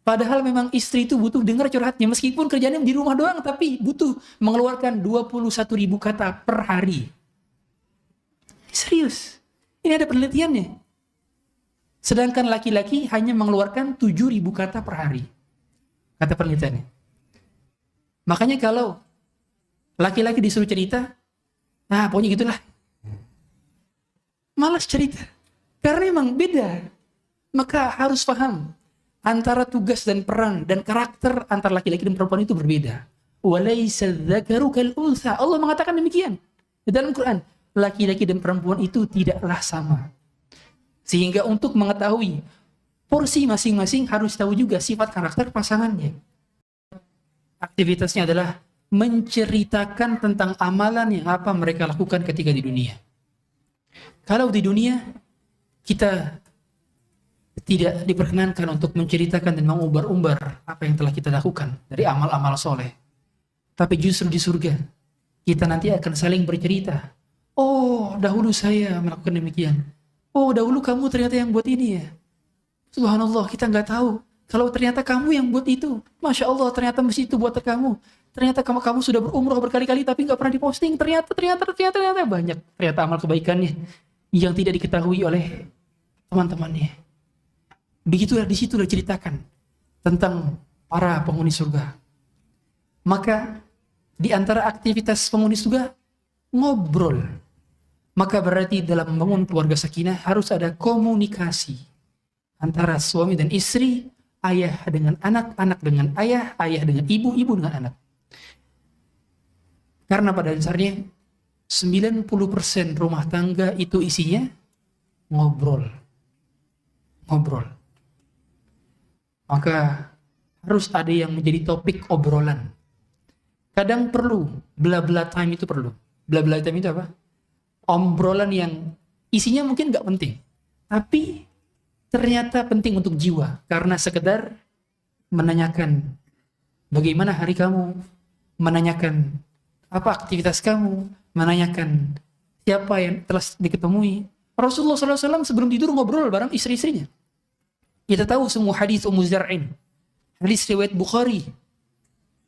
Padahal memang istri itu butuh dengar curhatnya. Meskipun kerjanya di rumah doang, tapi butuh mengeluarkan 21.000 kata per hari. Serius. Ini ada penelitiannya. Sedangkan laki-laki hanya mengeluarkan 7.000 kata per hari. Kata penelitiannya. Makanya kalau laki-laki disuruh cerita, nah pokoknya gitulah. Malas cerita. Karena memang beda. Maka harus paham. Antara tugas dan peran dan karakter antara laki-laki dan perempuan itu berbeda. Walaysa dzakaru kal untha. Allah mengatakan demikian di dalam Quran. Laki-laki dan perempuan itu tidaklah sama. Sehingga untuk mengetahui porsi masing-masing harus tahu juga sifat karakter pasangannya. Aktivitasnya adalah menceritakan tentang amalan yang apa mereka lakukan ketika di dunia. Kalau di dunia kita tidak diperkenankan untuk menceritakan dan mengumbar-umbar apa yang telah kita lakukan dari amal-amal soleh. Tapi justru di surga, kita nanti akan saling bercerita. Oh, dahulu saya melakukan demikian. Oh, dahulu kamu ternyata yang buat ini ya. Subhanallah, kita nggak tahu. Kalau ternyata kamu yang buat itu. Masya Allah, ternyata masjid itu buat kamu. Ternyata kamu sudah berumrah berkali-kali tapi nggak pernah diposting. Ternyata banyak. Ternyata amal kebaikannya yang tidak diketahui oleh teman-temannya. Disitulah ceritakan tentang para penghuni surga. Maka di antara aktivitas penghuni surga ngobrol. Maka berarti dalam membangun keluarga sakinah harus ada komunikasi antara suami dan istri, ayah dengan anak, anak dengan ayah, ayah dengan ibu, ibu dengan anak. Karena pada dasarnya 90% rumah tangga itu isinya ngobrol. Maka harus ada yang menjadi topik obrolan. Kadang perlu, bla-bla time itu perlu. Bla-bla time itu apa? Obrolan yang isinya mungkin gak penting. Tapi ternyata penting untuk jiwa. Karena sekedar menanyakan bagaimana hari kamu, menanyakan apa aktivitas kamu, menanyakan siapa yang telah diketemui. Rasulullah SAW sebelum tidur ngobrol bareng istri-istrinya. Kita tahu semua hadis Ummu Zar'in. Hadis riwayat Bukhari.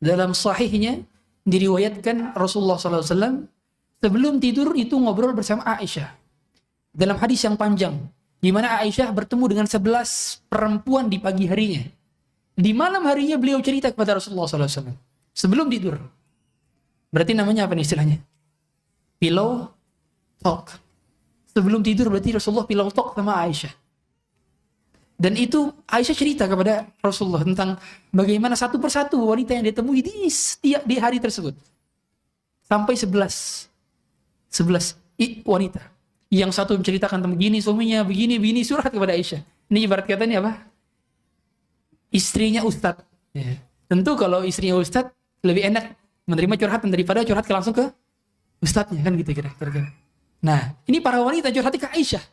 Dalam sahihnya diriwayatkan Rasulullah SAW sebelum tidur itu ngobrol bersama Aisyah. Dalam hadis yang panjang. Di mana Aisyah bertemu dengan 11 perempuan di pagi harinya. Di malam harinya beliau cerita kepada Rasulullah SAW. Sebelum tidur. Berarti namanya apa nih istilahnya? Pillow talk. Sebelum tidur berarti Rasulullah pillow talk sama Aisyah. Dan itu Aisyah cerita kepada Rasulullah tentang bagaimana satu persatu wanita yang ditemui di hari tersebut. Sampai 11 wanita. Yang satu menceritakan tentang begini, suaminya begini, surat kepada Aisyah. Ini ibarat katanya apa? Istrinya ustadz. Ya. Tentu kalau istrinya ustadz lebih enak menerima curhatan daripada curhat langsung ke ustadznya, kan gitu kira-kira. Nah, ini para wanita curhat ke Aisyah.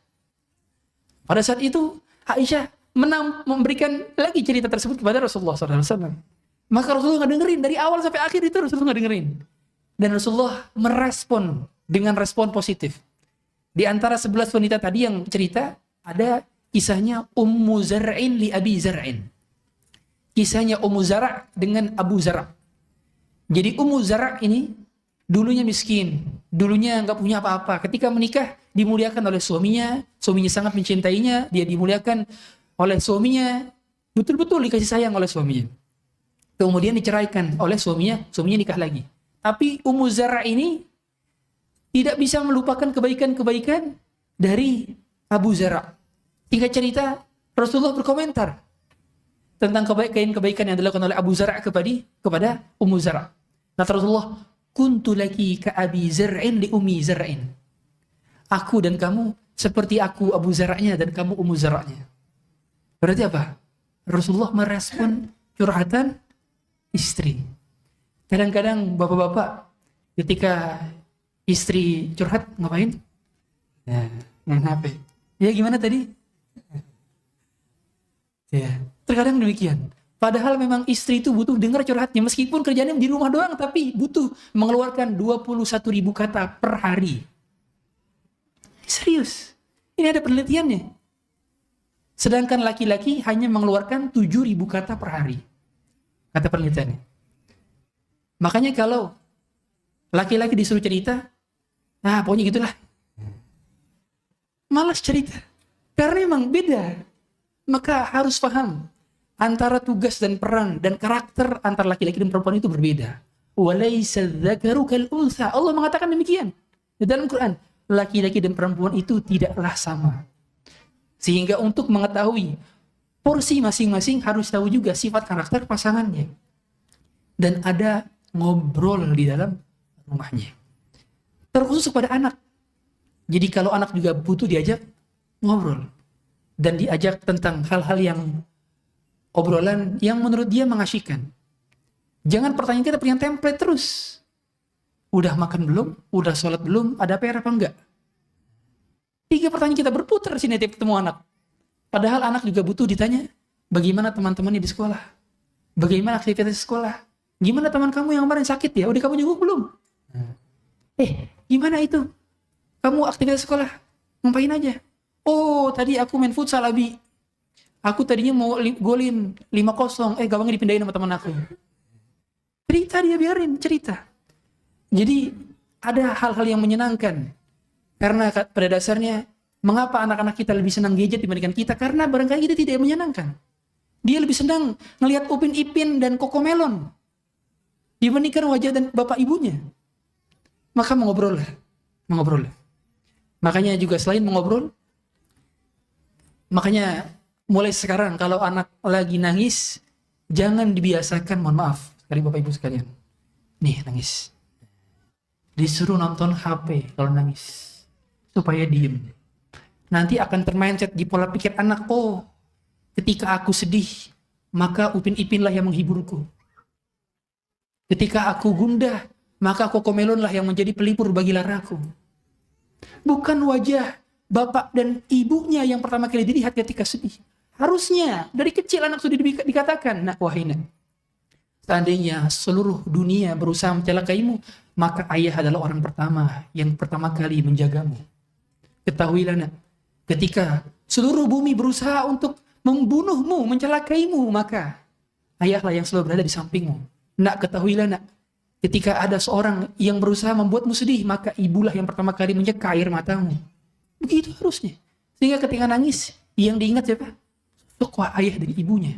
Pada saat itu Aisyah memberikan lagi cerita tersebut kepada Rasulullah SAW. Maka Rasulullah nggak dengerin dari awal sampai akhir itu Rasulullah nggak dengerin. Dan Rasulullah merespon dengan respon positif. Di antara 11 wanita tadi yang cerita ada kisahnya Ummu Zar'in li Abi Zar'in. Kisahnya Ummu Zara' dengan Abu Zara'. Jadi Ummu Zara' ini dulunya miskin, dulunya nggak punya apa-apa. Ketika menikah dimuliakan oleh suaminya sangat mencintainya, dia dimuliakan oleh suaminya, betul-betul dikasih sayang oleh suaminya. Kemudian diceraikan oleh suaminya nikah lagi. Tapi Ummu Zara' ini tidak bisa melupakan kebaikan-kebaikan dari Abu Zara'. Singkat cerita, Rasulullah berkomentar tentang kebaikan-kebaikan yang dilakukan oleh Abu Zara' kepada Ummu Zara'. Kata Rasulullah, kuntu laki ka Abi Zar'in li Ummi Zar'in. Aku dan kamu seperti aku Abu Zara'nya dan kamu Ummu Zara'nya. Berarti apa? Rasulullah merespon curhatan istri. Kadang-kadang bapak-bapak ketika istri curhat ngapain? Ya, main HP. Ya gimana tadi? Ya, terkadang demikian. Padahal memang istri itu butuh dengar curhatnya. Meskipun kerjanya di rumah doang, tapi butuh mengeluarkan 21.000 kata per hari. Serius. Ini ada penelitiannya. Sedangkan laki-laki hanya mengeluarkan 7.000 kata per hari. Kata penelitiannya. Makanya kalau laki-laki disuruh cerita, nah pokoknya gitulah. Malas cerita. Karena memang beda. Maka harus paham. Antara tugas dan peran dan karakter antara laki-laki dan perempuan itu berbeda. Walaysa dzakaru kal unsa. Allah mengatakan demikian. Di dalam Quran. Laki-laki dan perempuan itu tidaklah sama. Sehingga untuk mengetahui porsi masing-masing harus tahu juga sifat karakter pasangannya. Dan ada ngobrol di dalam rumahnya. Terkhusus kepada anak. Jadi kalau anak juga butuh diajak ngobrol. Dan diajak tentang hal-hal yang obrolan yang menurut dia mengasyikkan. Jangan pertanyaan kita punya template terus. Udah makan belum? Udah sholat belum? Ada PR apa enggak? 3 pertanyaan kita berputar sini tiap ketemu anak. Padahal anak juga butuh ditanya, bagaimana teman-temannya di sekolah? Bagaimana aktivitas di sekolah? Gimana teman kamu yang kemarin sakit ya? Udah kamu jenguk belum? Gimana itu? Kamu aktivitas sekolah? Ngapain aja? Oh, tadi aku main futsal, Abi. Aku tadinya mau golin 5-0. Gawangnya dipindahin sama teman aku. Cerita dia, biarin cerita. Jadi ada hal-hal yang menyenangkan. Karena pada dasarnya, mengapa anak-anak kita lebih senang gadget dibandingkan kita? Karena barangkali kita tidak menyenangkan. Dia lebih senang ngelihat Upin Ipin dan Cocomelon dibandingkan wajah dan bapak ibunya. Maka mengobrol. Makanya juga selain mengobrol, makanya mulai sekarang kalau anak lagi nangis, jangan dibiasakan, mohon maaf, dari bapak ibu sekalian. Nih nangis. Disuruh nonton HP kalau nangis. Supaya diem. Nanti akan termindset di pola pikir anak, oh ketika aku sedih, maka Upin Ipin lah yang menghiburku. Ketika aku gundah, maka Cocomelon lah yang menjadi pelipur bagi laraku. Bukan wajah bapak dan ibunya yang pertama kali dilihat ketika sedih. Harusnya dari kecil anak sudah dikatakan, nak wahai nak, seandainya seluruh dunia berusaha mencelakaimu, maka ayah adalah orang pertama yang pertama kali menjagamu. Ketahuilah nak, ketika seluruh bumi berusaha untuk membunuhmu, mencelakaimu, maka ayahlah yang selalu berada di sampingmu. Nak, ketahuilah nak, ketika ada seorang yang berusaha membuatmu sedih, maka ibulah yang pertama kali menyeka air matamu. Begitu harusnya. Sehingga ketika nangis, yang diingat siapa? Sosok ayah dari ibunya.